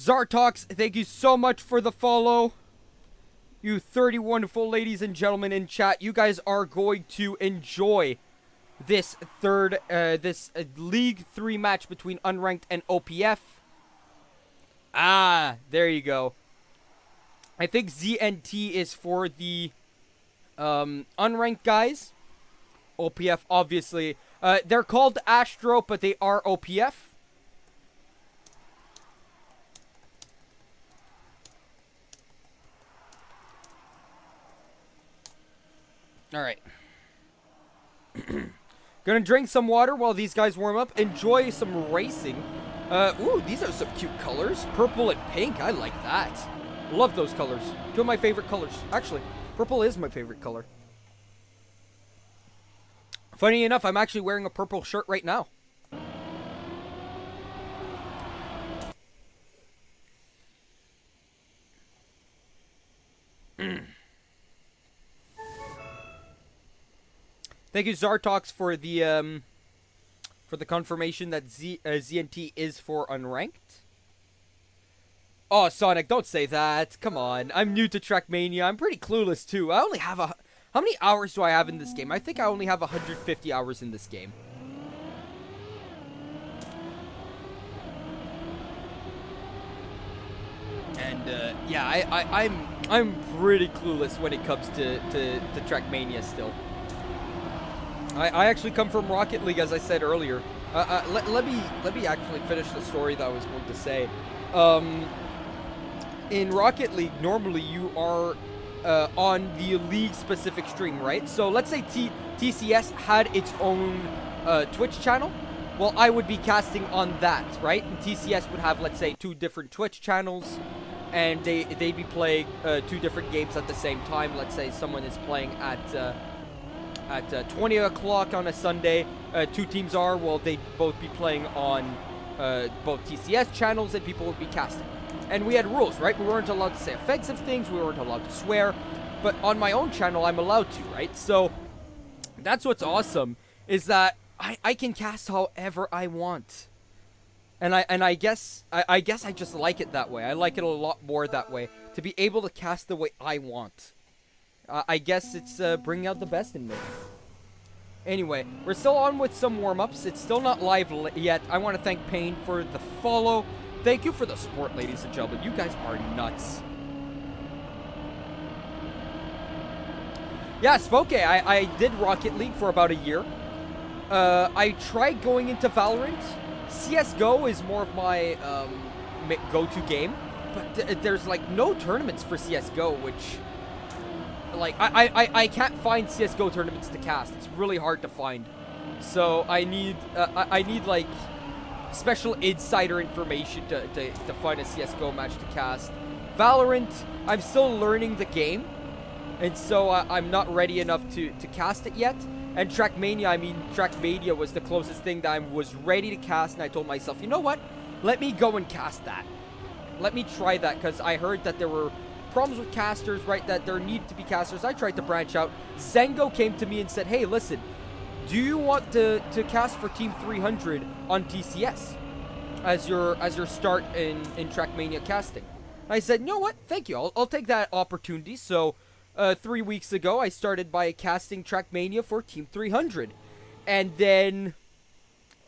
Zartox, thank you so much for the follow. You 30 wonderful ladies and gentlemen in chat. You guys are going to enjoy this League 3 match between Unranked and OPF. Ah, there you go. I think ZNT is for the Unranked guys. OPF, obviously. They're called Astro, but they are OPF. Alright. Gonna drink some water while these guys warm up. Enjoy some racing. Ooh, these are some cute colors. Purple and pink. I like that. Love those colors. Two of my favorite colors. Actually, purple is my favorite color. Funny enough, I'm actually wearing a purple shirt right now. Thank you, Zartox, for the confirmation that ZNT is for Unranked. Oh, Sonic, don't say that. Come on. I'm new to Trackmania. I'm pretty clueless, too. I only have a... How many hours do I have in this game? I think I only have 150 hours in this game. And, yeah, I'm pretty clueless when it comes to Trackmania still. I actually come from Rocket League, as I said earlier. Let me actually finish the story that I was going to say. In Rocket League, normally you are on the league-specific stream, right? So let's say TCS had its own Twitch channel. Well, I would be casting on that, right? And TCS would have, let's say, 2 different Twitch channels, and they'd be playing 2 different games at the same time. Let's say someone is playing at 20 o'clock on a Sunday. 2 teams are, well, they'd both be playing on both TCS channels, and people would be casting. And we had rules, right? We weren't allowed to say offensive things, we weren't allowed to swear, but on my own channel, I'm allowed to, right? So, that's what's awesome, is that I can cast however I want. And I guess I just like it that way. I like it a lot more that way, to be able to cast the way I want. I guess it's bringing out the best in me. Anyway, we're still on with some warm-ups. It's still not live yet. I want to thank Payne for the follow. Thank you for the support, ladies and gentlemen. You guys are nuts. Yeah, Spoke, I did Rocket League for about a year. I tried going into Valorant. CSGO is more of my go-to game. But there's, like, no tournaments for CSGO, which... Like, I can't find CSGO tournaments to cast. It's really hard to find. So, I need, like, special insider information to find a CSGO match to cast. Valorant, I'm still learning the game. And so, I'm not ready enough to cast it yet. And Trackmania, I mean, Trackmania was the closest thing that I was ready to cast. And I told myself, you know what? Let me go and cast that. Let me try that, because I heard that there were problems with casters, right? That there needed to be casters. I tried to branch out. Zengo came to me and said, hey, listen, do you want to cast for Team 300 on TCS as your start in Trackmania casting? I said, you know what? Thank you. I'll take that opportunity. So 3 weeks ago, I started by casting Trackmania for Team 300. And then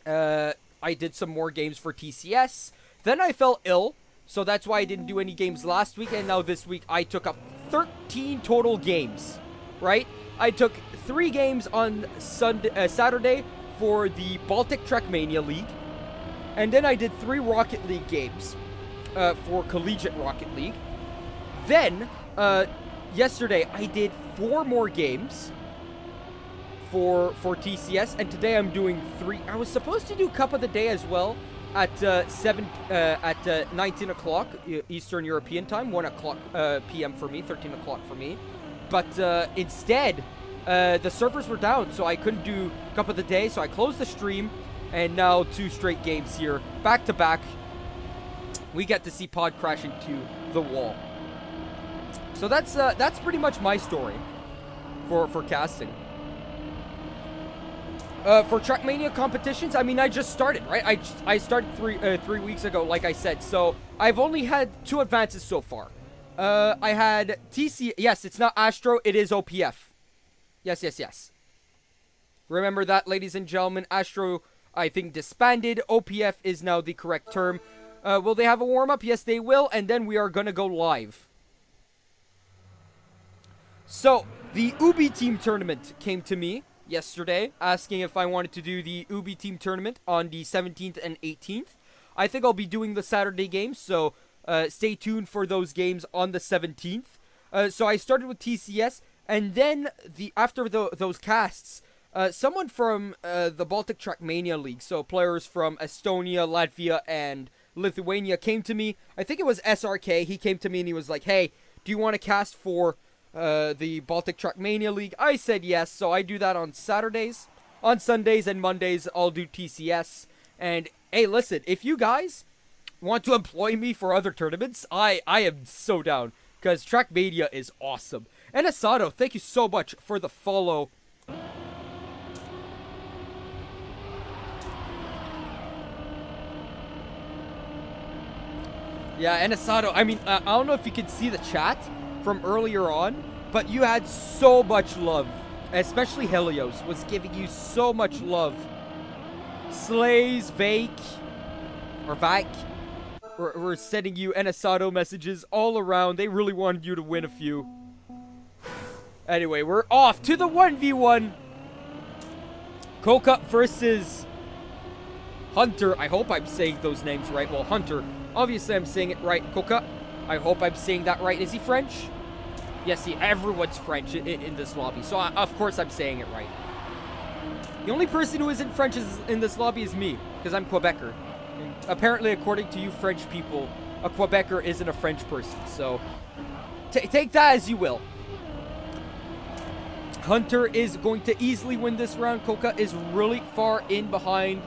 I did some more games for TCS. Then I fell ill. So that's why I didn't do any games last week, and now this week I took up 13 total games, right? I took 3 games on Saturday for the Baltic Trackmania League, and then I did 3 Rocket League games for Collegiate Rocket League. Then, yesterday I did 4 more games for TCS, and today I'm doing 3. I was supposed to do Cup of the Day as well, at 19 o'clock Eastern European time, 1 o'clock p.m. for me, 13 o'clock for me. But instead, the servers were down, so I couldn't do Cup of the Day, so I closed the stream, and now 2 straight games here, back to back. We get to see Pod crash into the wall. So that's pretty much my story for casting. For Trackmania competitions, I mean, I just started, right? I started 3 weeks ago, like I said. So I've only had 2 advances so far. I had TC. Yes, it's not Astro. It is OPF. Yes, yes, yes. Remember that, ladies and gentlemen. Astro, I think, disbanded. OPF is now the correct term. Will they have a warm-up? Yes, they will. And then we are going to go live. So, the Ubi team tournament came to me yesterday, asking if I wanted to do the Ubi team tournament on the 17th and 18th. I think I'll be doing the Saturday games, so stay tuned for those games on the 17th. So I started with TCS, and then after those casts, someone from the Baltic Trackmania League, so players from Estonia, Latvia, and Lithuania came to me. I think it was SRK. He came to me and he was like, hey, do you want to cast for the Baltic Trackmania League? I said yes, so I do that on Saturdays. On Sundays and Mondays, I'll do TCS. And, hey, listen, if you guys want to employ me for other tournaments, I am so down, because Trackmania is awesome. And Asado, thank you so much for the follow. Yeah, and Asado, I mean, I don't know if you can see the chat from earlier on, but you had so much love. Especially Helios was giving you so much love. Slays, Vake, or Vak, were sending you Asado messages all around. They really wanted you to win a few. Anyway, we're off to the 1v1. Coca versus Hunter. I hope I'm saying those names right. Well, Hunter. Obviously, I'm saying it right. Coca. I hope I'm saying that right. Is he French? Yes, see, everyone's French in this lobby. So, of course, I'm saying it right. The only person who isn't French in this lobby is me, because I'm Quebecer. And apparently, according to you French people, a Quebecer isn't a French person. So, take that as you will. Hunter is going to easily win this round. Coca is really far in behind.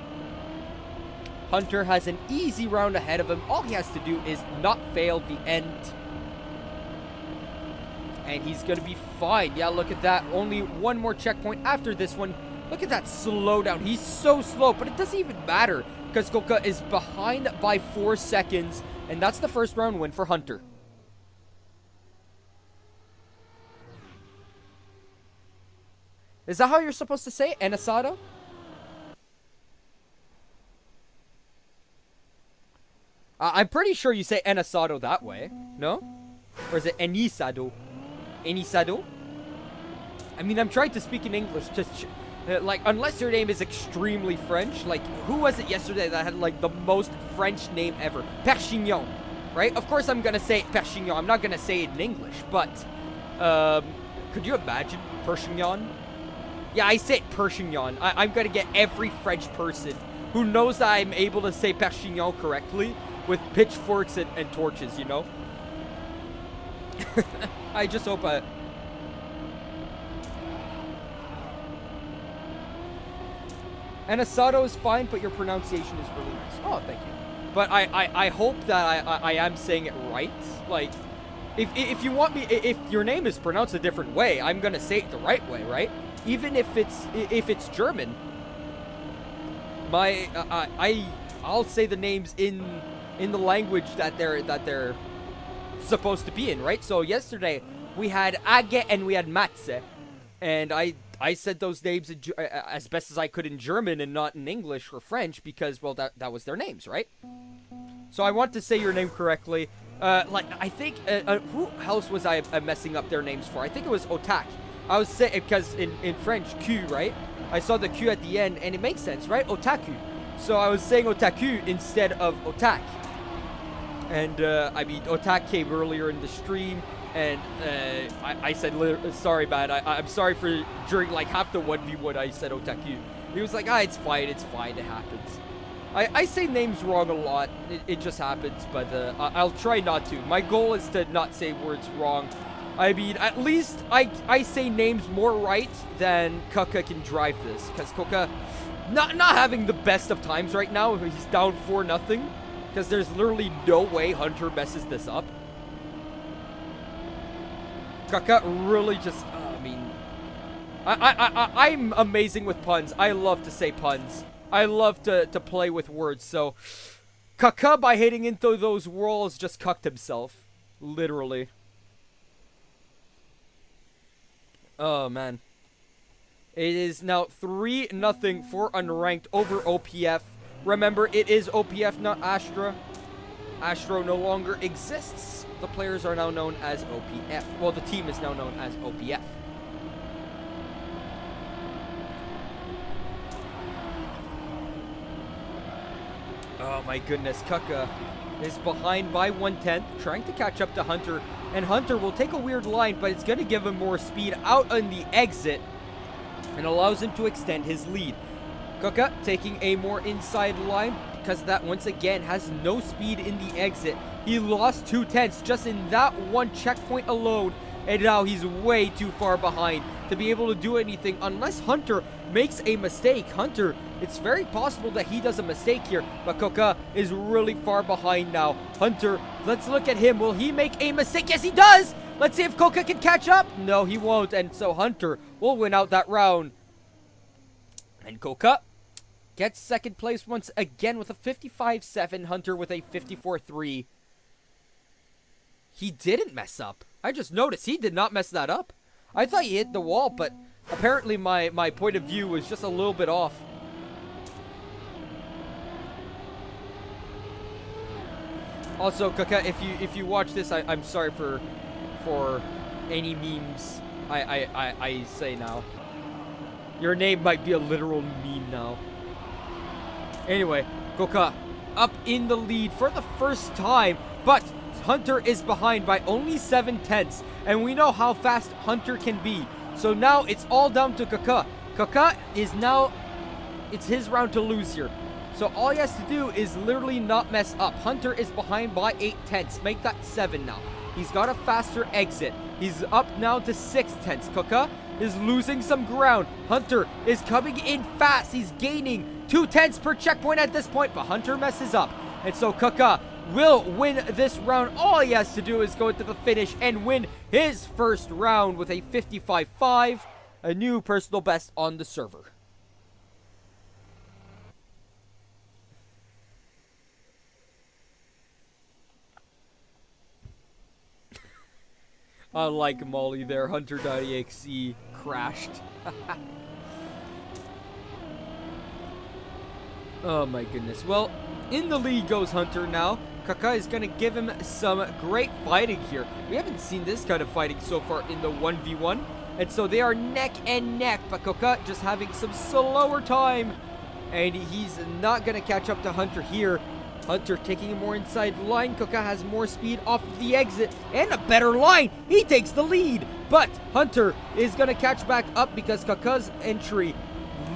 Hunter has an easy round ahead of him. All he has to do is not fail the end. And he's going to be fine. Yeah, look at that. Only one more checkpoint after this one. Look at that slowdown. He's so slow, but it doesn't even matter because Coca is behind by 4 seconds. And that's the first round win for Hunter. Is that how you're supposed to say it? Enasado? I'm pretty sure you say Enasado that way. No? Or is it Enisado? Enisado? I mean, I'm trying to speak in English. Just like, unless your name is extremely French. Like, who was it yesterday that had, like, the most French name ever? Perchignan. Right? Of course I'm gonna say Perchignan. I'm not gonna say it in English. But, could you imagine Perchignan? Yeah, I say it Perchignan. I'm gonna get every French person who knows that I'm able to say Perchignan correctly with pitchforks and torches, you know? I just hope And Asado is fine, but your pronunciation is really nice. Oh, thank you. But I hope that I am saying it right. Like, if you want me, if your name is pronounced a different way, I'm gonna say it the right way, right? Even if it's German. I'll say the names in the language that they're supposed to be in, right? So yesterday we had Age and we had Matze, and I said those names as best as I could in German and not in English or French because, well, that was their names, right? So I want to say your name correctly. Like, I think who else was I messing up their names for? I think it was Otak. I was saying because in French, Q, right? I saw the Q at the end, and it makes sense, right? Otaku. So I was saying Otaku instead of Otak. And, I mean, Otak came earlier in the stream, and I said, sorry, man, I'm sorry for, during, like, half the 1v1, I said Otaku. He was like, it's fine, it happens. I say names wrong a lot, it just happens, but I'll try not to. My goal is to not say words wrong. I mean, at least I say names more right than Coca can drive this, because Coca not having the best of times right now. He's down 4-0, because there's literally no way Hunter messes this up. Coca really just, I mean, I'm amazing with puns. I love to say puns. I love to play with words. So, Kaka, by hitting into those walls, just cucked himself. Literally. Oh, man. It is now 3-0 for Unranked over OPF. Remember, it is OPF, not Astra. Astro no longer exists. The players are now known as OPF. Well, the team is now known as OPF. Oh my goodness, Kaka is behind by 1/10, trying to catch up to Hunter. And Hunter will take a weird line, but it's going to give him more speed out on the exit and allows him to extend his lead. Kaka taking a more inside line because that once again has no speed in the exit. He lost 2/10 just in that one checkpoint alone, and now he's way too far behind to be able to do anything unless Hunter makes a mistake. Hunter, it's very possible that he does a mistake here, but Kaka is really far behind now. Hunter, let's look at him. Will he make a mistake? Yes, he does! Let's see if Kaka can catch up. No, he won't, and so Hunter will win out that round. And Kaka gets second place once again with a 55-7. Hunter with a 54-3. He didn't mess up. I just noticed he did not mess that up. I thought he hit the wall, but apparently my point of view was just a little bit off. Also, Kaka, if you watch this, I'm sorry for any memes I say now. Your name might be a literal meme now. Anyway, Kaka up in the lead for the first time, but Hunter is behind by only 7/10, and we know how fast Hunter can be. So now it's all down to Kaka. Kaka is now, it's his round to lose here. So all he has to do is literally not mess up. Hunter is behind by 8/10. Make that 7 now. He's got a faster exit. He's up now to 6/10. Kaka is losing some ground. Hunter is coming in fast. He's gaining 2/10 per checkpoint at this point, but Hunter messes up. And so Kaka will win this round. All he has to do is go into the finish and win his first round with a 55-5, a new personal best on the server. Unlike Molly there, Hunter.exe crashed. Oh my goodness. Well, in the lead goes Hunter now. Kaka is going to give him some great fighting here. We haven't seen this kind of fighting so far in the 1v1. And so they are neck and neck, but Kaka just having some slower time. And he's not going to catch up to Hunter here. Hunter taking a more inside line. Kaka has more speed off the exit and a better line. He takes the lead, but Hunter is going to catch back up because Kaka's entry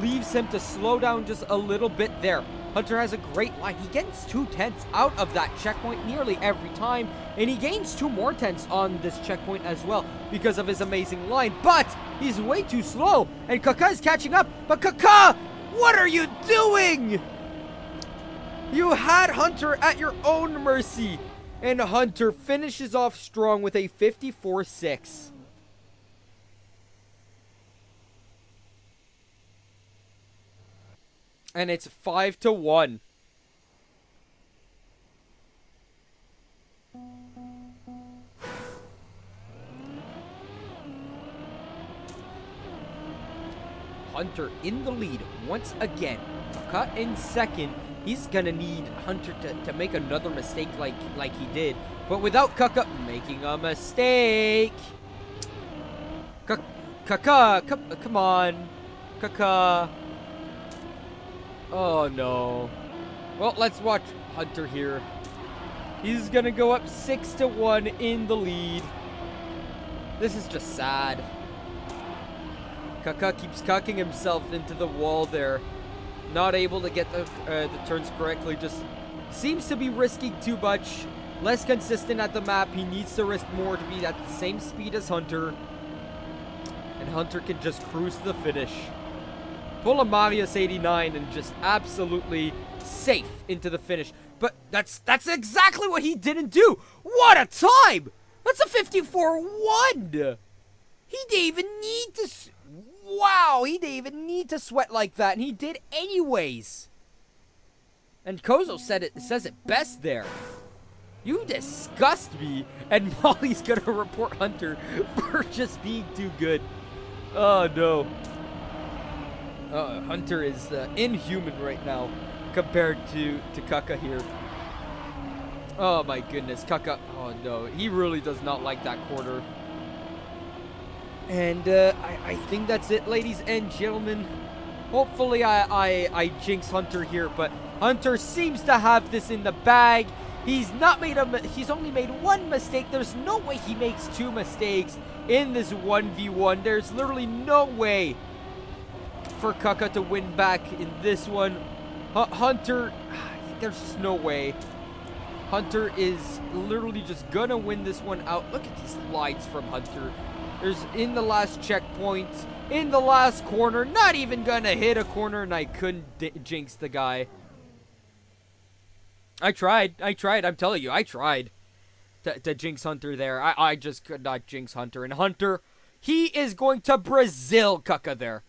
leaves him to slow down just a little bit there. Hunter has a great line. He gets 2/10 out of that checkpoint nearly every time, and he gains 2 more tenths on this checkpoint as well because of his amazing line, but he's way too slow, and Kaka is catching up. But Kaka, what are you doing? You had Hunter at your own mercy, and Hunter finishes off strong with a 54-6. And it's 5-1. Hunter in the lead once again. Kaka in second. He's gonna need Hunter to make another mistake like he did. But without Kaka making a mistake. Kaka, come on. Kaka. Oh no. Well, let's watch Hunter here. He's gonna go up 6-1 in the lead. This is just sad. Kaka keeps cocking himself into the wall there. Not able to get the turns correctly. Just seems to be risking too much. Less consistent at the map. He needs to risk more to be at the same speed as Hunter. And Hunter can just cruise to the finish. Pull a Marius 89 and just absolutely safe into the finish. But that's exactly what he didn't do. What a time! That's a 54-1! He didn't even need to... Wow, he didn't even need to sweat like that, and he did anyways. And Kozo says it best there. You disgust me, and Molly's gonna report Hunter for just being too good. Oh no. Hunter is inhuman right now compared to Kaka here. Oh my goodness, Kaka. Oh no, he really does not like that corner. And I think that's it, ladies and gentlemen. Hopefully I jinx Hunter here, but Hunter seems to have this in the bag. He's only made one mistake. There's no way he makes two mistakes in this 1v1. There's literally no way for Kaka to win back in this one. Hunter, there's just no way. Hunter is literally just gonna win this one out. Look at these lights from Hunter. There's in the last checkpoint, in the last corner, not even gonna hit a corner, and I couldn't jinx the guy. I tried, I'm telling you, I tried to jinx Hunter there. I just could not jinx Hunter. And Hunter, he is going to Brazil Kaka there.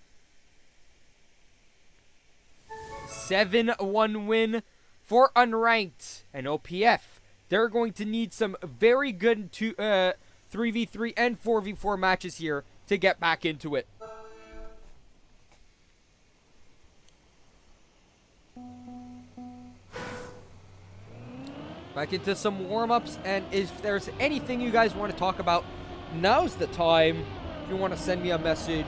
7-1 win for Unranked and OPF. They're going to need some very good 3v3 and 4v4 matches here to get back into it. Back into some warm-ups, and if there's anything you guys want to talk about, now's the time. If you want to send me a message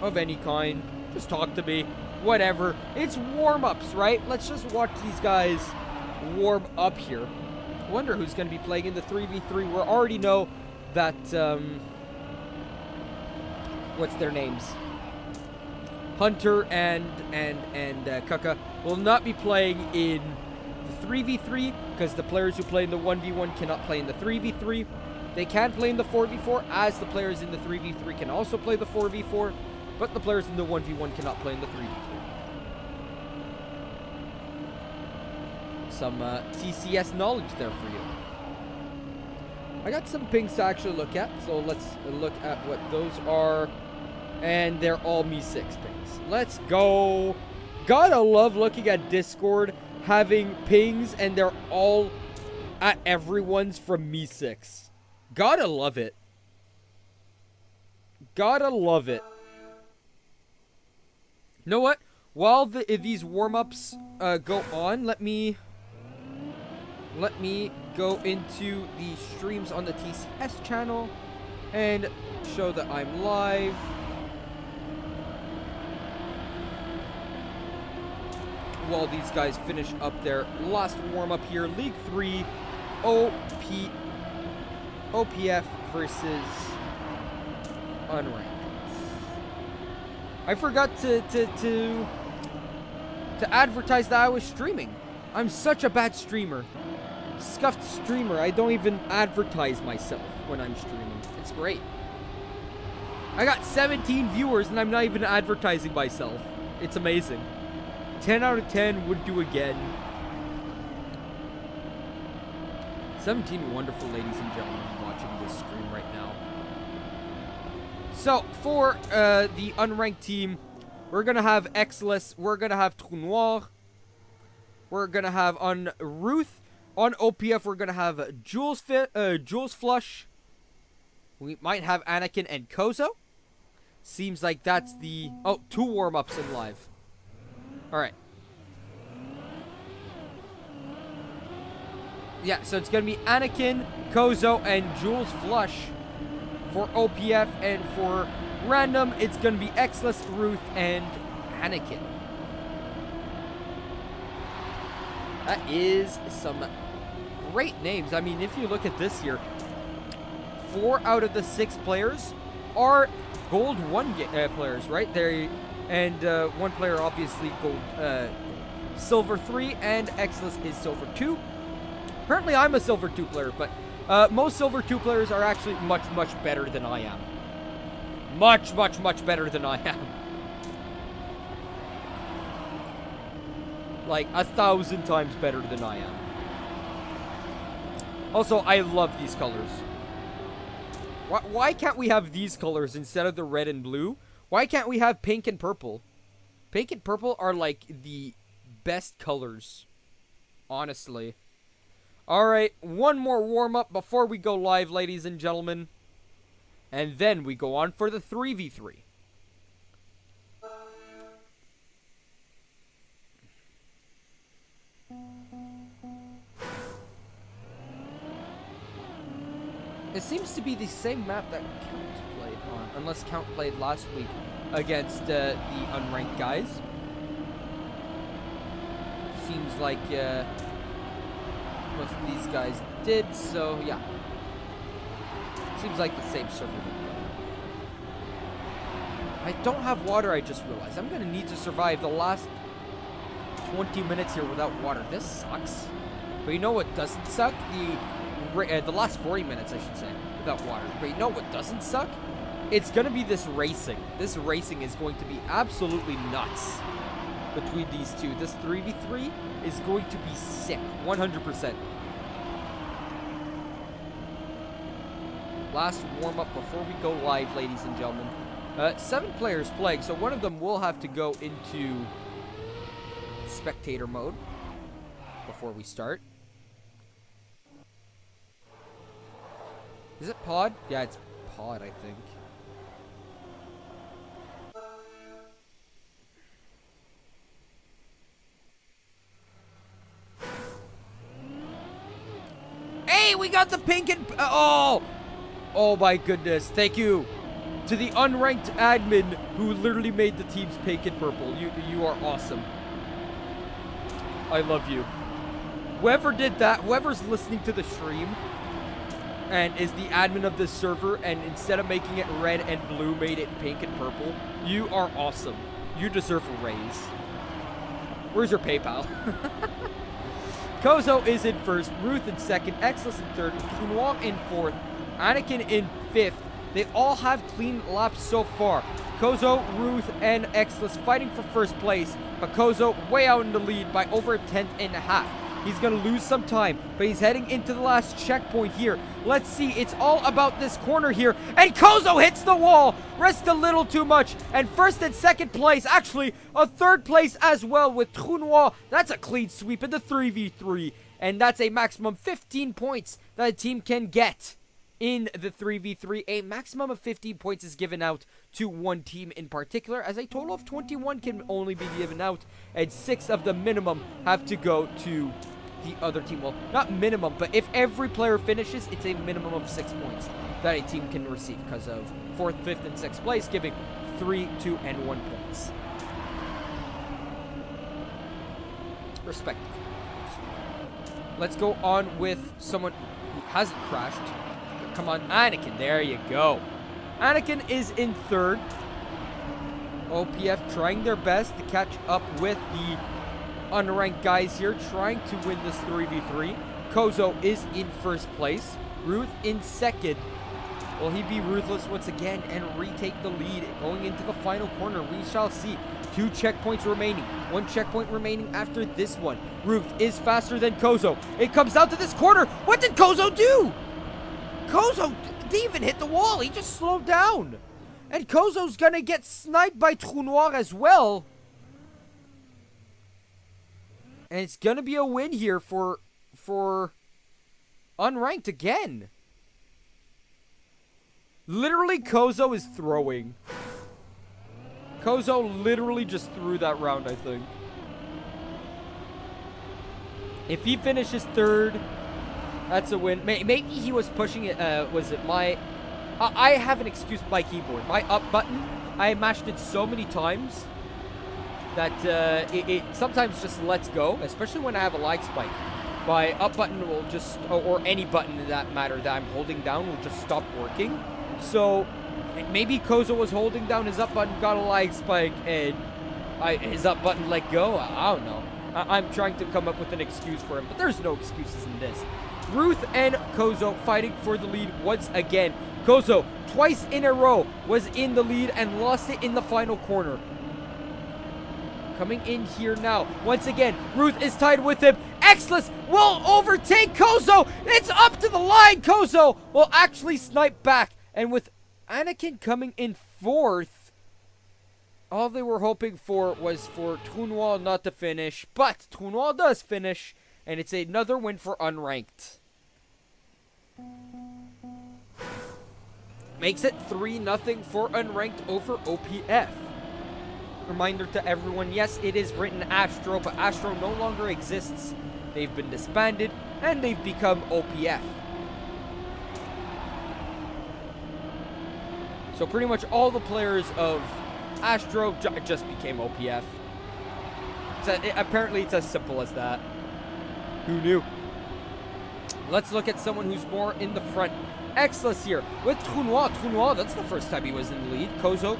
of any kind, just talk to me. Whatever. It's warm-ups, right? Let's just watch these guys warm up here. I wonder who's going to be playing in the 3v3. We already know that, what's their names? Hunter and Kaka will not be playing in the 3v3 because the players who play in the 1v1 cannot play in the 3v3. They can play in the 4v4, as the players in the 3v3 can also play the 4v4, but the players in the 1v1 cannot play in the 3v3. Some TCS knowledge there for you. I got some pings to actually look at, so let's look at what those are. And they're all Me6 pings. Let's go. Gotta love looking at Discord, having pings, and they're all at everyone's from Me6. Gotta love it. Gotta love it. You know what? While these warm-ups go on, let me go into the streams on the TCS channel and show that I'm live. While these guys finish up their last warm-up here, League 3, OPF versus Unranked. I forgot to advertise that I was streaming. I'm such a bad streamer. Scuffed streamer. I don't even advertise myself when I'm streaming. It's great. I got 17 viewers and I'm not even advertising myself. It's amazing. 10 out of 10 would do again. 17 wonderful ladies and gentlemen watching this stream right now. So, for the Unranked team, we're going to have Exless, we're going to have Trou Noir, we're going to have on Ruth, on OPF, we're going to have Jules Flush, we might have Anakin and Kozo. Seems like that's the... Oh, 2 warm-ups in live. Alright. Yeah, so it's going to be Anakin, Kozo, and Jules Flush for OPF, and for random, it's going to be Exless, Ruth, and Anakin. That is some great names. I mean, if you look at this here, 4 out of the 6 players are Gold 1 players, right? And 1 player, obviously, Silver 3, and Exless is Silver 2. Apparently, I'm a Silver 2 player, but most Silver 2 players are actually much, much better than I am. Much, much, much better than I am. Like, 1,000 times better than I am. Also, I love these colors. Why can't we have these colors instead of the red and blue? Why can't we have pink and purple? Pink and purple are like the best colors, honestly. Alright, one more warm-up before we go live, ladies and gentlemen. And then we go on for the 3v3. It seems to be the same map that Count played on, unless Count played last week against the Unranked guys. Seems like most of these guys did, so yeah. Seems like the same server. I don't have water, I just realized. I'm going to need to survive the last 20 minutes here without water. This sucks. But you know what doesn't suck? The last 40 minutes, I should say, without water. But you know what doesn't suck? It's going to be this racing. This racing is going to be absolutely nuts between these two. This 3v3 is going to be sick, 100%. Last warm-up before we go live, ladies and gentlemen. 7 players playing, so one of them will have to go into spectator mode before we start. Is it pod? Yeah, it's pod, I think. Hey, we got the pink and... oh! Oh my goodness. Thank you to the Unranked admin who literally made the teams pink and purple. You are awesome. I love you. Whoever did that, whoever's listening to the stream and is the admin of this server, and instead of making it red and blue, made it pink and purple, you are awesome. You deserve a raise. Where's your PayPal? Kozo is in first, Ruth in second, Exless in third, Kunwong in fourth, Anakin in fifth. They all have clean laps so far. Kozo, Ruth, and Exless fighting for first place, but Kozo way out in the lead by over a tenth and a half. He's going to lose some time, but he's heading into the last checkpoint here. Let's see. It's all about this corner here. And Kozo hits the wall. Rests a little too much. And first and second place. Actually, a third place as well with Trunoi. That's a clean sweep in the 3v3. And that's a maximum 15 points that a team can get in the 3v3. A maximum of 15 points is given out to one team in particular, as a total of 21 can only be given out, and 6 of the minimum have to go to the other team. Well, not minimum, but if every player finishes, it's a minimum of 6 points that a team can receive because of 4th, 5th, and 6th place, giving 3, 2, and 1 points. Respectively. Let's go on with someone who hasn't crashed. Come on, Anakin. There you go. Anakin is in third. OPF trying their best to catch up with the unranked guys here, trying to win this 3v3. Kozo is in first place. Ruth in second. Will he be ruthless once again and retake the lead going into the final corner? We shall see. 2 checkpoints remaining. 1 checkpoint remaining after this one. Ruth is faster than Kozo. It comes out to this corner. What did Kozo do? Kozo didn't even hit the wall. He just slowed down. And Kozo's gonna get sniped by Trou Noir as well. And it's gonna be a win here for Unranked again. Literally, Kozo is throwing. Kozo literally just threw that round, I think. If he finishes third, that's a win. Maybe he was pushing it. Was it my... I have an excuse with my keyboard. My up button, I mashed it so many times that it sometimes just lets go, especially when I have a lag spike. My up button will just, or any button in that matter that I'm holding down will just stop working. So maybe Kozo was holding down his up button, got a lag spike, and his up button let go. I don't know. I'm trying to come up with an excuse for him, but there's no excuses in this. Ruth and Kozo fighting for the lead once again. Kozo, twice in a row, was in the lead and lost it in the final corner. Coming in here now. Once again, Ruth is tied with him. Exless will overtake Kozo. It's up to the line. Kozo will actually snipe back. And with Anakin coming in fourth, All they were hoping for was for Trou not to finish, but Trou does finish, and it's another win for Unranked. Makes it 3-0 for Unranked over OPF. Reminder to everyone, yes, it is written Astro, but Astro no longer exists. They've been disbanded, and they've become OPF. So pretty much all the players of Astro just became OPF. Apparently it's as simple as that. Who knew? Let's look at someone who's more in the front. Exless here with Trou Noir, that's the first time he was in the lead. Kozo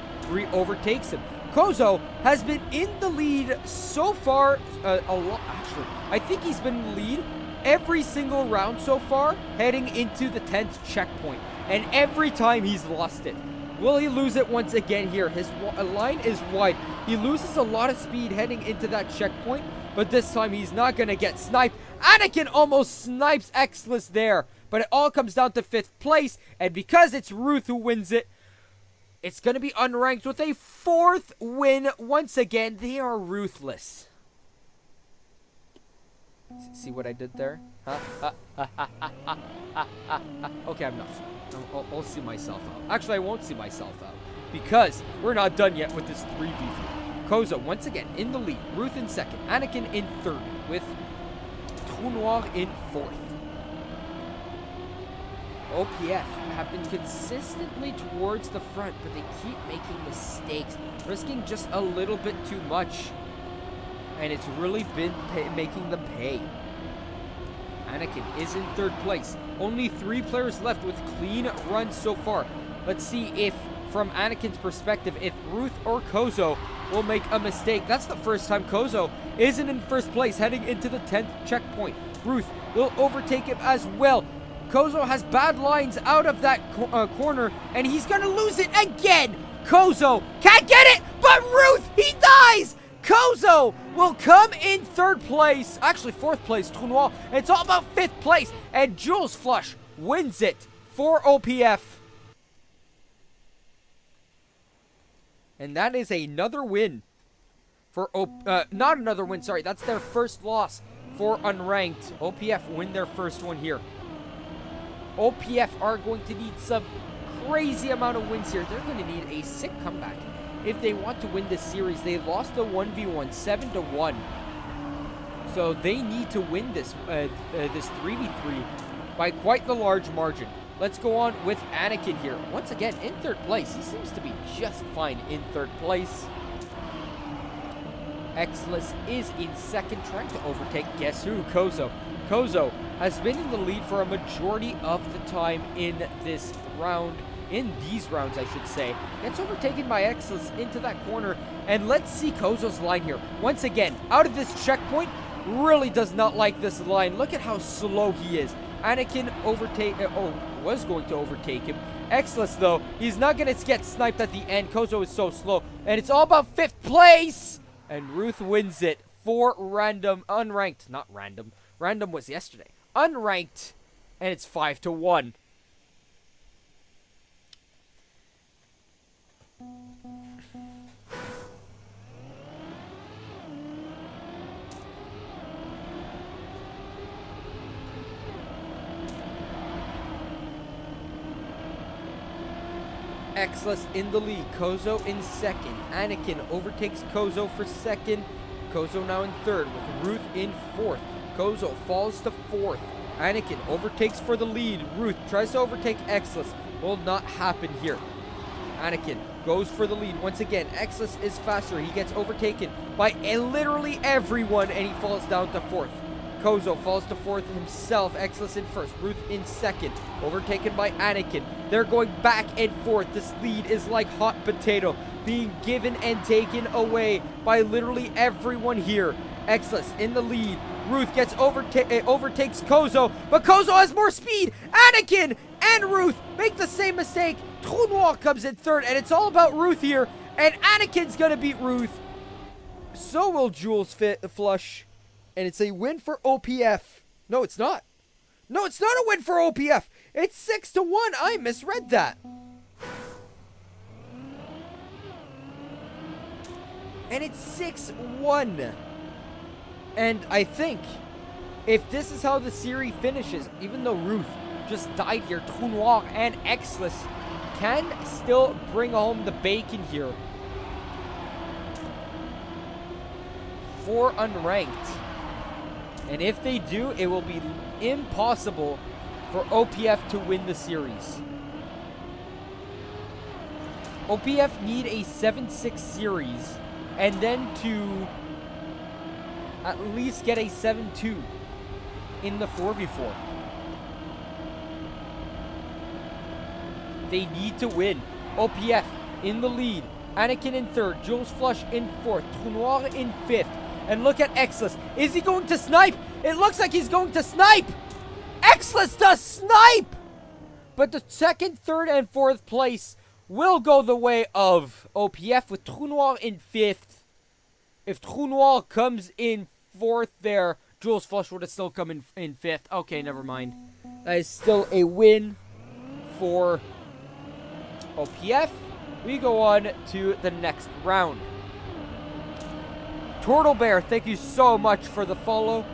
overtakes him. Kozo has been in the lead so far a lot. Actually, I think he's been in the lead every single round so far, heading into the 10th checkpoint. And every time he's lost it. Will he lose it once again here? His line is wide. He loses a lot of speed heading into that checkpoint, but this time he's not going to get sniped. Anakin almost snipes Exless there, but it all comes down to 5th place, and because it's Ruth who wins it, it's going to be Unranked with a 4th win. Once again, they are ruthless. See what I did there? Okay, I'm not. I'll see myself out. Actually, I won't see myself out because we're not done yet with this 3v3. Kozo, once again, in the lead. Ruth in 2nd. Anakin in 3rd with Trou Noir in 4th. OPF have been consistently towards the front, but they keep making mistakes, risking just a little bit too much. And it's really been making them pay. Anakin is in 3rd place. Only 3 players left with clean runs so far. Let's see if, from Anakin's perspective, if Ruth or Kozo will make a mistake. That's the first time Kozo isn't in 1st place heading into the 10th checkpoint. Ruth will overtake him as well. Kozo has bad lines out of that corner, and he's going to lose it again. Kozo can't get it, but Ruth, he dies. Kozo will come in 3rd place. Actually, 4th place, Trou Noir. It's all about 5th place. And Jules Flush wins it for OPF. And that is another win for not another win, sorry. That's their first loss for Unranked. OPF win their first one here. OPF are going to need some crazy amount of wins here. They're going to need a sick comeback if they want to win this series. They lost the 1v1 7-1, so they need to win this this 3v3 by quite the large margin. Let's go on with Anakin here. Once again in 3rd place. He seems to be just fine in 3rd place. Exless is in 2nd, trying to overtake, guess who? Kozo. Kozo has been in the lead for a majority of the time in this round. In these rounds, I should say. Gets overtaken by Exless into that corner. And let's see Kozo's line here. Once again, out of this checkpoint, really does not like this line. Look at how slow he is. Anakin was going to overtake him. Exless, though, he's not going to get sniped at the end. Kozo is so slow. And it's all about 5th place. And Ruth wins it for Unranked. Not random. Random was yesterday. Unranked. And it's 5-1. Exless in the lead. Kozo in 2nd. Anakin overtakes Kozo for 2nd. Kozo now in 3rd with Ruth in 4th. Kozo falls to 4th. Anakin overtakes for the lead. Ruth tries to overtake Exless. Will not happen here. Anakin goes for the lead once again. Exless is faster. He gets overtaken by literally everyone, and he falls down to 4th. Kozo falls to 4th himself. Exless in 1st. Ruth in 2nd. Overtaken by Anakin. They're going back and forth. This lead is like hot potato, being given and taken away by literally everyone here. Exless in the lead. Ruth gets overtakes Kozo, but Kozo has more speed. Anakin and Ruth make the same mistake. Trou Noir comes in 3rd, and it's all about Ruth here. And Anakin's gonna beat Ruth. So will Jules Flush. And it's a win for OPF. No, it's not. No, it's not a win for OPF. It's 6-1. I misread that. And it's 6-1. And I think if this is how the series finishes, even though Ruth just died here, Trou Noir and Xless can still bring home the bacon here for Unranked. And if they do, it will be impossible for OPF to win the series. OPF need a 7-6 series and then to at least get a 7-2 in the 4v4. They need to win. OPF in the lead. Anakin in third. Jules Flush in fourth. Trou Noir in fifth. And look at Xless. Is he going to snipe? It looks like he's going to snipe. Xless does snipe! But the second, third, and fourth place will go the way of OPF with Trou Noir in fifth. If Trou Noir comes in fourth there, Jules Flush would have still come in fifth. Okay, never mind. That is still a win for OPF. We go on to the next round. Turtle Bear, thank you so much for the follow.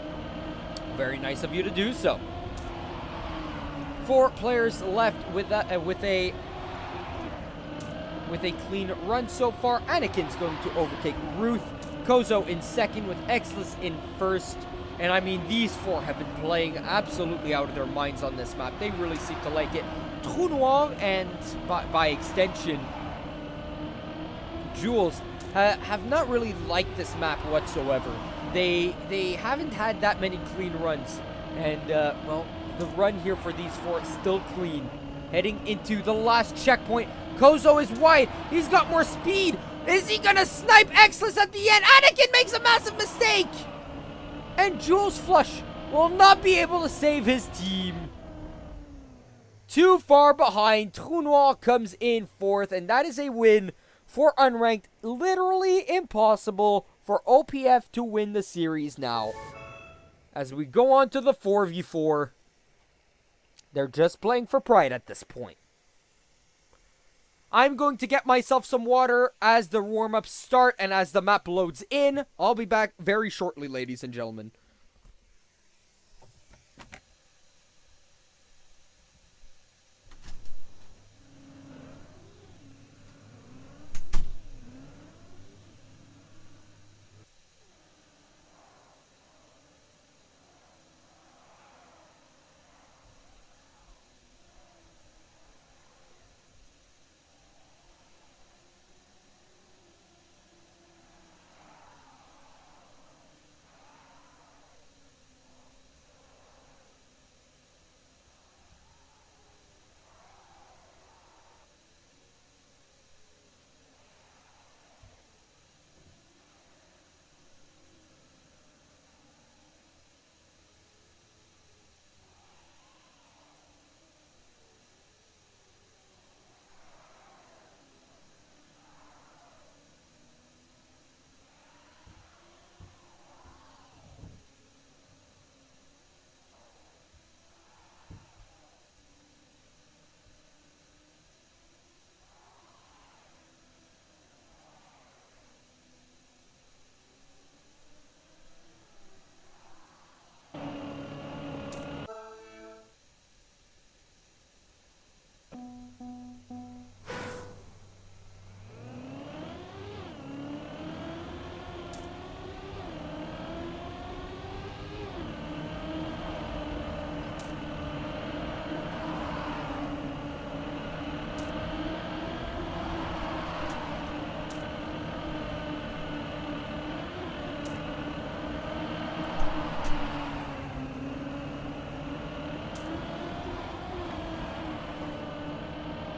Very nice of you to do so. 4 players left with a clean run so far. Anakin's going to overtake Ruth. Kozo in second with Xless in first. And I mean, these 4 have been playing absolutely out of their minds on this map. They really seem to like it. Trou Noir and, by extension, Jules have not really liked this map whatsoever. They haven't had that many clean runs. And, well, the run here for these 4 is still clean. Heading into the last checkpoint. Kozo is wide. He's got more speed. Is he gonna snipe Xless at the end? Anakin makes a massive mistake! And Jules Flush will not be able to save his team. Too far behind. Trou Noir comes in fourth, and that is a win for Unranked. Literally impossible for OPF to win the series now. As we go on to the 4v4, they're just playing for pride at this point. I'm going to get myself some water as the warm-ups start and as the map loads in. I'll be back very shortly, ladies and gentlemen.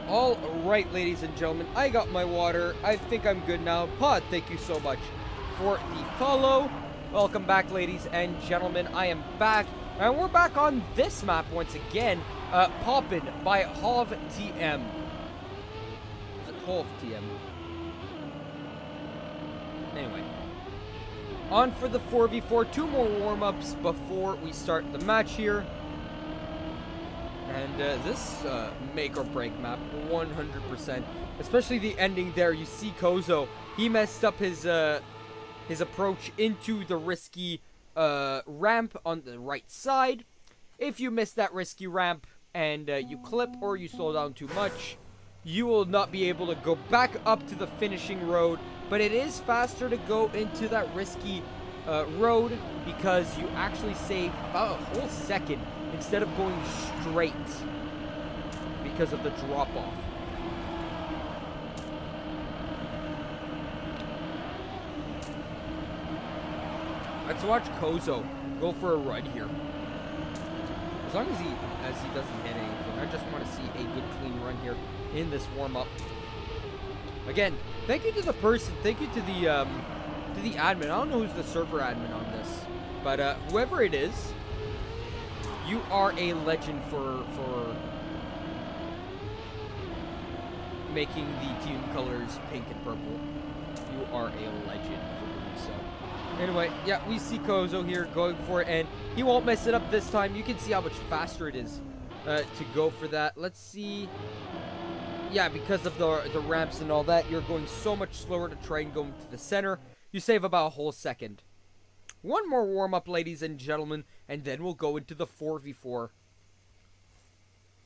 All right, ladies and gentlemen, I got my water. I think I'm good now. Pod, thank you so much for the follow. Welcome back, ladies and gentlemen. I am back, and we're back on this map once again. Poppin' by Hov TM. Is it Hov TM? Anyway. On for the 4v4. 2 more warm-ups before we start the match here. And this make or break map, 100%. Especially the ending there. You see Kozo, he messed up his approach into the risky ramp on the right side. If you miss that risky ramp and you clip or you slow down too much, you will not be able to go back up to the finishing road. But it is faster to go into that risky road because you actually save about a whole second instead of going straight because of the drop-off. Let's watch Kozo go for a run here. As long as he doesn't hit anything, I just want to see a good clean run here in this warm-up. Again, thank you to the person, thank you to the admin. I don't know who's the server admin on this, but whoever it is, you are a legend for making the team colors pink and purple. You are a legend for doing so. Anyway, yeah, we see Kozo here going for it, and he won't mess it up this time. You can see how much faster it is to go for that. Let's see. Yeah, because of the ramps and all that, you're going so much slower to try and go into the center. You save about a whole second. One more warm-up, ladies and gentlemen, and then we'll go into the 4v4.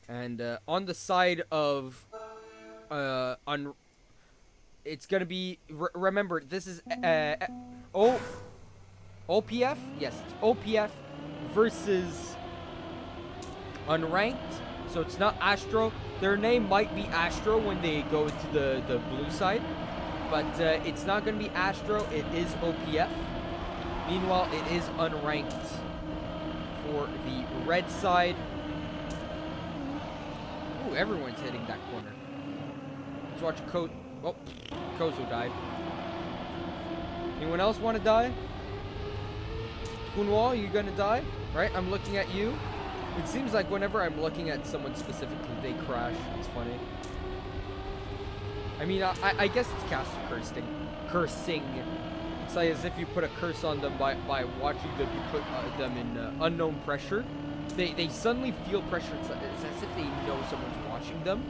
And on the side of it's gonna be remember this is OPF. Yes, it's OPF versus Unranked. So it's not Astro. Their name might be Astro when they go to the blue side, but it's not gonna be Astro. It is OPF. Meanwhile, it is Unranked for the red side. Ooh, everyone's hitting that corner. Let's watch Oh, Kozo died. Anyone else want to die? Kunwal, you gonna die? Right, I'm looking at you. It seems like whenever I'm looking at someone specifically, they crash. It's funny. I mean, I guess it's caster cursing. It's like as if you put a curse on them by watching them. You put them in unknown pressure. They suddenly feel pressure. It's as if they know someone's watching them.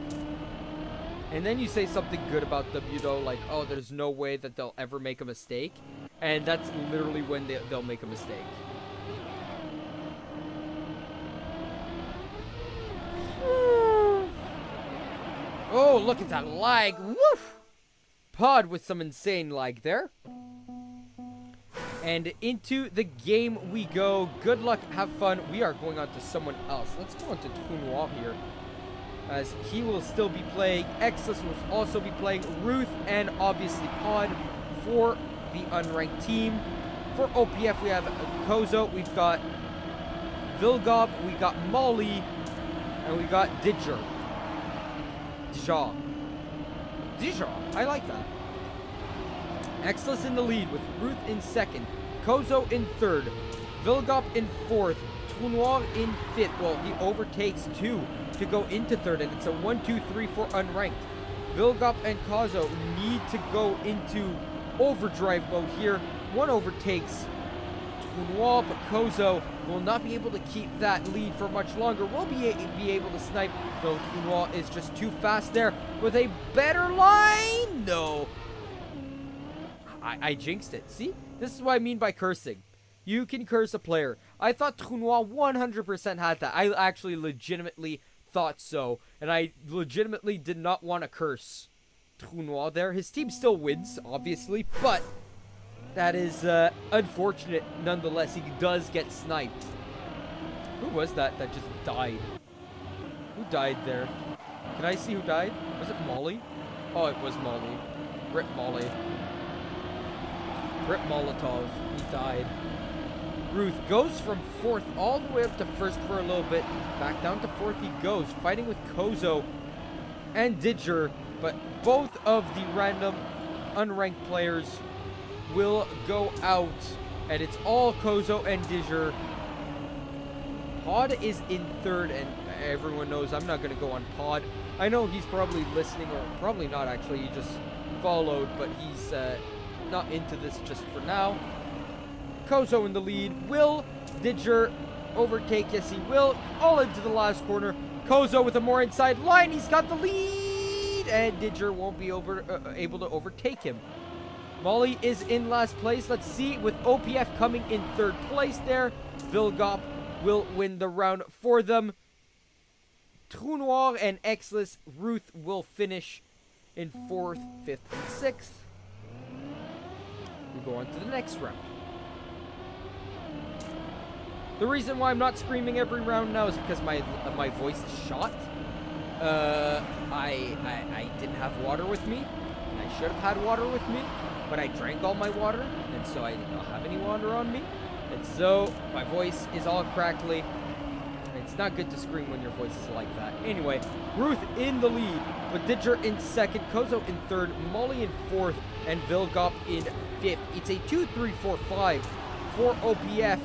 And then you say something good about them, you know, like, oh, there's no way that they'll ever make a mistake. And that's literally when they'll make a mistake. Oh, look at that lag. Woof! Pod with some insane lag there. And into the game we go. Good luck, have fun. We are going on to someone else. Let's go on to Kunwal here, as he will still be playing. Exus will also be playing. Ruth and obviously Pod for the unranked team. For OPF, we have Kozo, we've got Vilgob, we got Molly, and we got Didger. Dijon. I like that. Exus in the lead with Ruth in second. Kozo in third. Vilgop in fourth. Tunwal in fifth. Well, he overtakes two to go into third, and it's a 1-2-3 for unranked. Vilgop and Kozo need to go into overdrive mode here. One overtakes Tunwal, but Kozo will not be able to keep that lead for much longer. Will be able to snipe, though Tunwal is just too fast there with a better line. No. I jinxed it. See? This is what I mean by cursing. You can curse a player. I thought Tunwal 100% had that. I actually legitimately thought so. And I legitimately did not want to curse Tunwal there. His team still wins, obviously, but that is unfortunate nonetheless. He does get sniped. Who was that just died? Who died there? Can I see who died? Was it Molly? Oh, it was Molly. Rip Molly. Rip Molotov. He died. Ruth goes from fourth all the way up to first for a little bit. Back down to fourth he goes, fighting with Kozo and Didger. But both of the random unranked players will go out, and it's all Kozo and Didger. Pod is in third, and everyone knows I'm not going to go on Pod. I know he's probably listening, or probably not actually, he just followed, but he's not into this just for now. Kozo in the lead. Will Didger overtake? Yes, he will. All into the last corner. Kozo with a more inside line. He's got the lead. And Didger won't be able to overtake him. Molly is in last place. Let's see, with OPF coming in third place there, Vilgop will win the round for them. Trou Noir and Exless Ruth will finish in 4th, 5th, and 6th. We go on to the next round. The reason why I'm not screaming every round now is because my voice is shot. I didn't have water with me, and I should have had water with me, but I drank all my water, and so I did not have any water on me, and so my voice is all crackly. It's not good to scream when your voice is like that. Anyway, Ruth in the lead, with Didger in 2nd, Kozo in 3rd, Molly in 4th, and Vilgop in 5th. It's a 2-3-4-5 for OPF.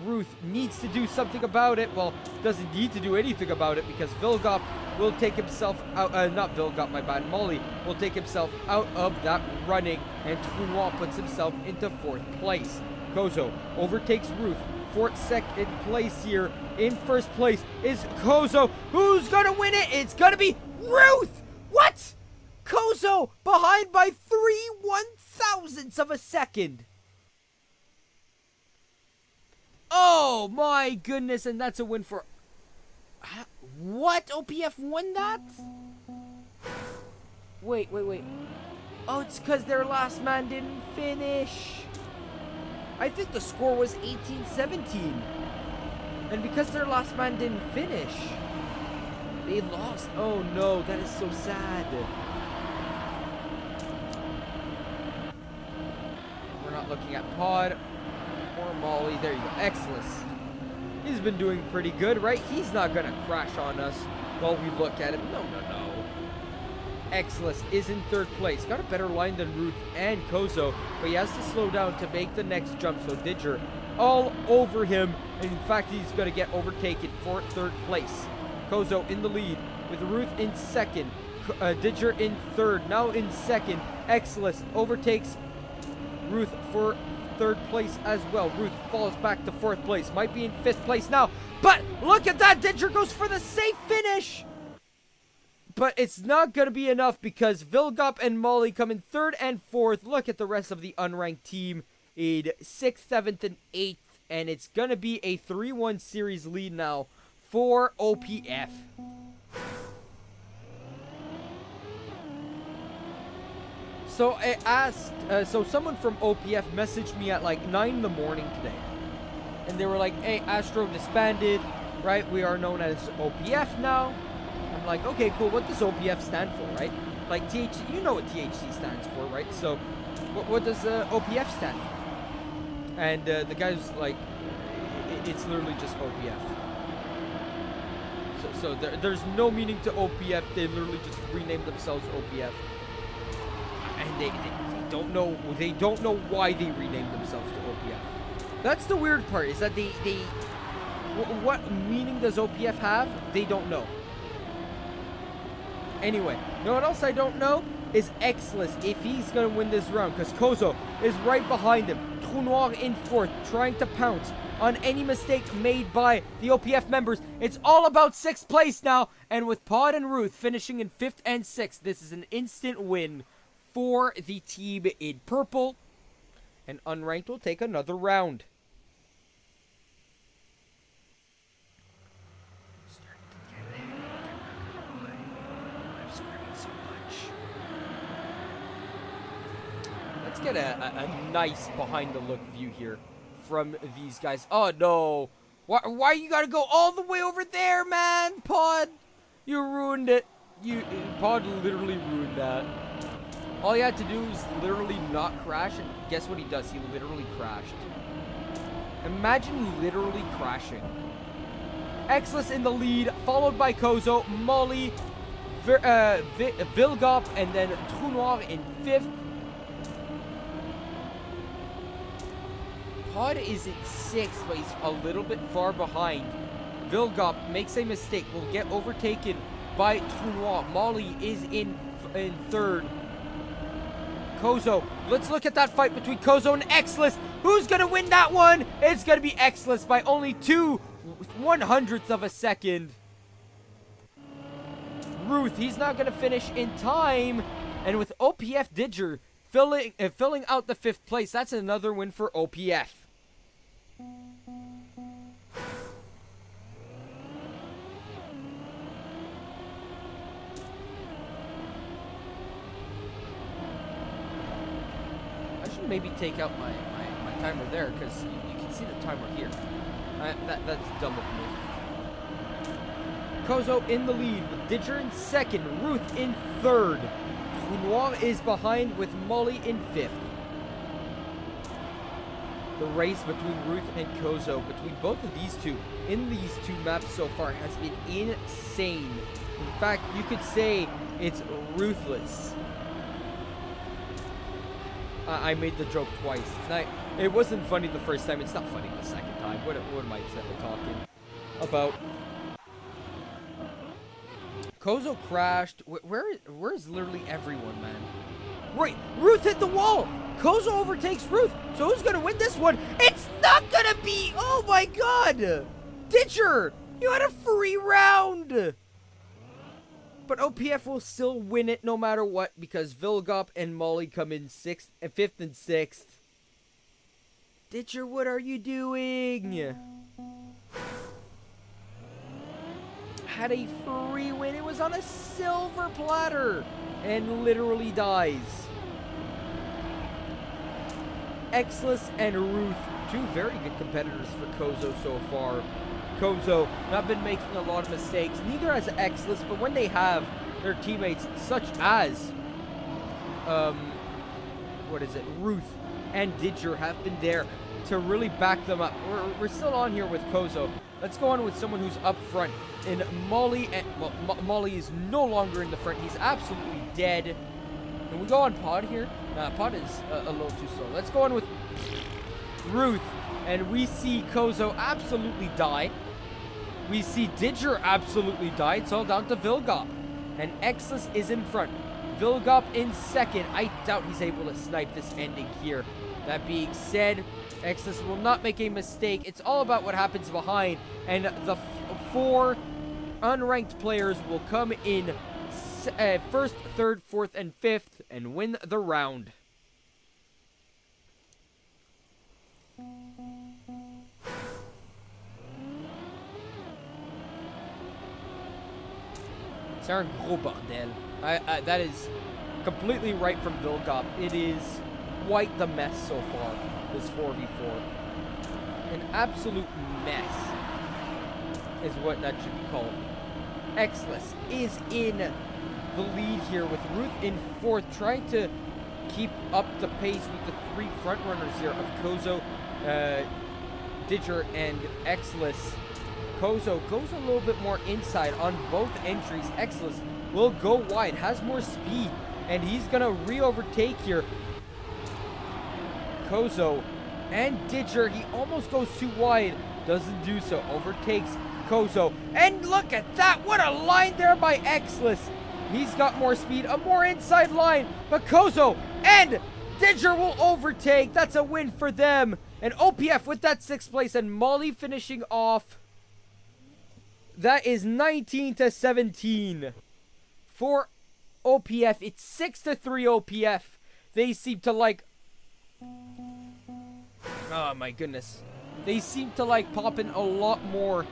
Ruth needs to do something about it. Well, doesn't need to do anything about it because Vilgop will take himself out. Not Vilgop, my bad. Molly will take himself out of that running, and Trou Noir puts himself into 4th place. Kozo overtakes Ruth for 2nd place here. In 1st place is Kozo. Who's gonna win it? It's gonna be Ruth! What? Kozo behind by 3/1000ths of a second. Oh my goodness, and that's a win for... What? OPF won that? Wait. Oh, it's because their last man didn't finish. I think the score was 18-17. And because their last man didn't finish, they lost. Oh no, that is so sad. We're not looking at Pod or Molly. There you go. Excellent. He's been doing pretty good, right? He's not gonna crash on us while we look at him. No. Exless is in 3rd place. Got a better line than Ruth and Kozo, but he has to slow down to make the next jump. So Didger all over him. In fact, he's going to get overtaken for 3rd place. Kozo in the lead with Ruth in 2nd. Didger in 3rd. Now in 2nd. Exless overtakes Ruth for 3rd place as well. Ruth falls back to 4th place. Might be in 5th place now. But look at that. Didger goes for the safe finish. But it's not going to be enough because Vilgop and Molly come in 3rd and 4th. Look at the rest of the unranked team in 6th, 7th, and 8th. And it's going to be a 3-1 series lead now for OPF. So I asked, someone from OPF messaged me at like 9 in the morning today. And they were like, hey, Astro disbanded, right? We are known as OPF now. I'm like, okay, cool. What does OPF stand for, right? Like THC, you know what THC stands for, right? So what does OPF stand for? And the guy's like, it's literally just OPF. So there's no meaning to OPF. They literally just renamed themselves OPF. And they don't know why they renamed themselves to OPF. That's the weird part, is that what meaning does OPF have? They don't know. Anyway, you know what else I don't know? Is Exless, if he's going to win this round, because Kozo is right behind him. Trou Noir in 4th, trying to pounce on any mistake made by the OPF members. It's all about 6th place now, and with Pod and Ruth finishing in 5th and 6th, this is an instant win for the team in purple, and Unranked will take another round. Let's get a nice behind-the-look view here from these guys. Oh, no. Why you gotta go all the way over there, man? Pod, you ruined it. Pod literally ruined that. All he had to do was literally not crash, and guess what he does? He literally crashed. Imagine literally crashing. Exless in the lead, followed by Kozo, Molly, Vilgop, and then Trou Noir in 5th. Pod is in 6th, but he's a little bit far behind. Vilgop makes a mistake, will get overtaken by Trou Noir. Molly is in 3rd. Kozo, let's look at that fight between Kozo and Exless. Who's gonna win that one? It's gonna be Exless by only 2/100ths of a second. Ruth. He's not going to finish in time. And with OPF Didger filling out the 5th place, that's another win for OPF. I should maybe take out my timer there, because you can see the timer here. That's dumb of me. Kozo in the lead with Didger in 2nd, Ruth in 3rd. Noir is behind with Molly in 5th. The race between Ruth and Kozo, between both of these two, in these 2 maps so far, has been insane. In fact, you could say it's ruthless. I made the joke twice. It wasn't funny the first time. It's not funny the second time. What am I talking about? Kozo crashed. Where's literally everyone, man? Right, Ruth hit the wall. Kozo overtakes Ruth. So who's gonna win this one? It's not gonna be. Oh my God, Didger, you had a free round. But OPF will still win it no matter what, because Vilgop and Molly come in 5th and 6th. Didger, what are you doing? Had a free win. It was on a silver platter and literally dies. Exless and Ruth, 2 very good competitors for Kozo so far. Kozo not been making a lot of mistakes. Neither has Exless, but when they have their teammates such as Ruth and Didger have been there to really back them up. We're still on here with Kozo. Let's go on with someone who's up front. And Molly, Molly is no longer in the front. He's absolutely dead. Can we go on Pod here? Nah, Pod is a little too slow. Let's go on with Ruth. And we see Kozo absolutely die. We see Didger absolutely die. It's all down to Vilgop. And Exless is in front. Vilgop in 2nd. I doubt he's able to snipe this ending here. That being said, Exless will not make a mistake. It's all about what happens behind. And the 4 unranked players will come in 1st, 3rd, 4th, and 5th and win the round. C'est un gros bordel. That is completely right from Vilgop. It is quite the mess so far, this 4v4. An absolute mess is what that should be called. Exless is in the lead here with Ruth in 4th, trying to keep up the pace with the 3 front runners here of Kozo, Didger, and Exless. Kozo goes a little bit more inside on both entries. Exless will go wide, has more speed, and he's gonna re-overtake here. Kozo and Didger, he almost goes too wide, doesn't do so, overtakes Kozo, and look at that, what a line there by Exless. He's got more speed, a more inside line, but Kozo and Didger will overtake. That's a win for them. And OPF with that 6th place, and Molly finishing off. That is 19-17 for OPF. It's 6-3 OPF. They seem to like... Oh my goodness. They seem to like popping a lot more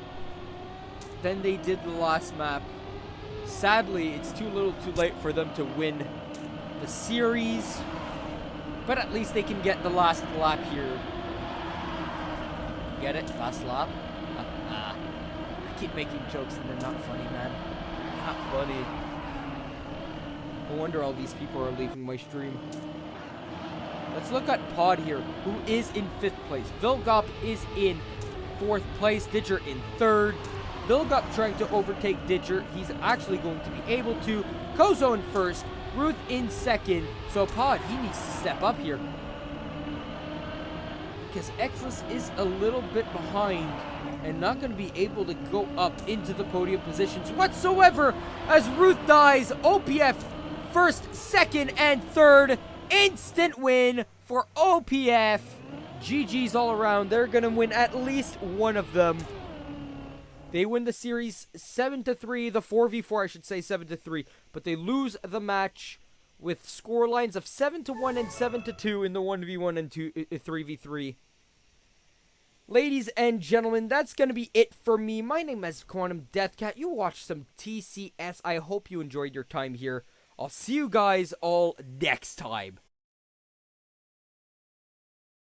than they did the last map. Sadly, it's too little too late for them to win the series. But at least they can get the last lap here. Get it? Last lap? I keep making jokes and they're not funny, man. They're not funny. No wonder all these people are leaving my stream. Let's look at Pod here, who is in 5th place. Vilgop is in 4th place. Didger in 3rd. Vilgop trying to overtake Didger. He's actually going to be able to. Kozo in 1st. Ruth in 2nd. So Pod, he needs to step up here. Because Exless is a little bit behind and not going to be able to go up into the podium positions whatsoever as Ruth dies. OPF 1st, 2nd, and 3rd. Instant win for OPF. GG's all around. They're going to win at least one of them. They win the series 7-3, the 4v4, I should say 7-3, but they lose the match with score lines of 7-1 and 7-2 in the 1v1 and 3v3. Ladies and gentlemen, that's going to be it for me. My name is Quantum Deathcat. You watched some TCS. I hope you enjoyed your time here. I'll see you guys all next time.